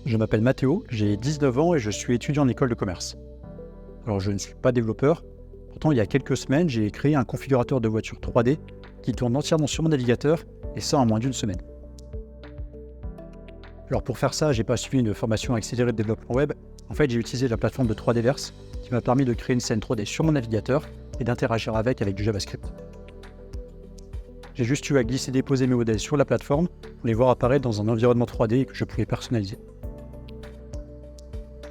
Je m'appelle Mathéo, j'ai 19 ans et je suis étudiant en école de commerce. Alors je ne suis pas développeur, pourtant il y a quelques semaines j'ai créé un configurateur de voiture 3D qui tourne entièrement sur mon navigateur et ça en moins d'une semaine. Alors pour faire ça, j'ai pas suivi une formation accélérée de développement web, en fait j'ai utilisé la plateforme de 3Dverse qui m'a permis de créer une scène 3D sur mon navigateur et d'interagir avec du JavaScript. J'ai juste eu à glisser et déposer mes modèles sur la plateforme pour les voir apparaître dans un environnement 3D que je pouvais personnaliser.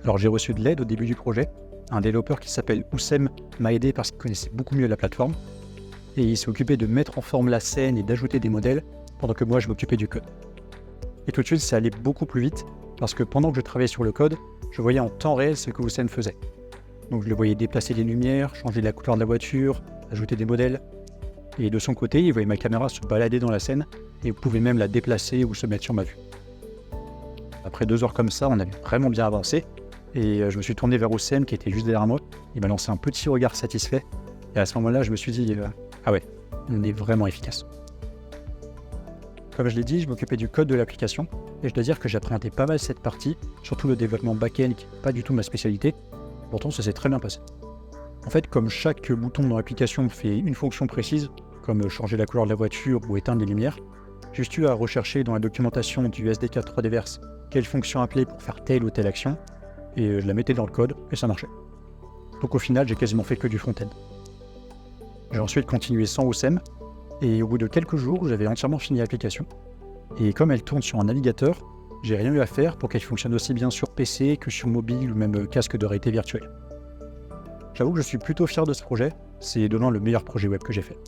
Alors j'ai reçu de l'aide au début du projet. Un développeur qui s'appelle Oussem m'a aidé parce qu'il connaissait beaucoup mieux la plateforme. Et il s'est occupé de mettre en forme la scène et d'ajouter des modèles pendant que moi je m'occupais du code. Et tout de suite ça allait beaucoup plus vite parce que pendant que je travaillais sur le code, je voyais en temps réel ce que Oussem faisait. Donc je le voyais déplacer les lumières, changer la couleur de la voiture, ajouter des modèles. Et de son côté, il voyait ma caméra se balader dans la scène et pouvait même la déplacer ou se mettre sur ma vue. Après 2 heures comme ça, on avait vraiment bien avancé. Et je me suis tourné vers Oussem qui était juste derrière moi. Il m'a lancé un petit regard satisfait. Et à ce moment-là, je me suis dit ah ouais, on est vraiment efficace. Comme je l'ai dit, je m'occupais du code de l'application. Et je dois dire que j'appréhendais pas mal cette partie, surtout le développement back-end qui n'est pas du tout ma spécialité. Pourtant, ça s'est très bien passé. En fait, comme chaque bouton dans l'application fait une fonction précise, comme changer la couleur de la voiture ou éteindre les lumières, j'ai juste eu à rechercher dans la documentation du SDK 3Dverse quelle fonction appeler pour faire telle ou telle action, et je la mettais dans le code, et ça marchait. Donc au final, j'ai quasiment fait que du front-end. J'ai ensuite continué sans Oussem, et au bout de quelques jours, j'avais entièrement fini l'application. Et comme elle tourne sur un navigateur, j'ai rien eu à faire pour qu'elle fonctionne aussi bien sur PC que sur mobile ou même casque de réalité virtuelle. J'avoue que je suis plutôt fier de ce projet, c'est de loin le meilleur projet web que j'ai fait.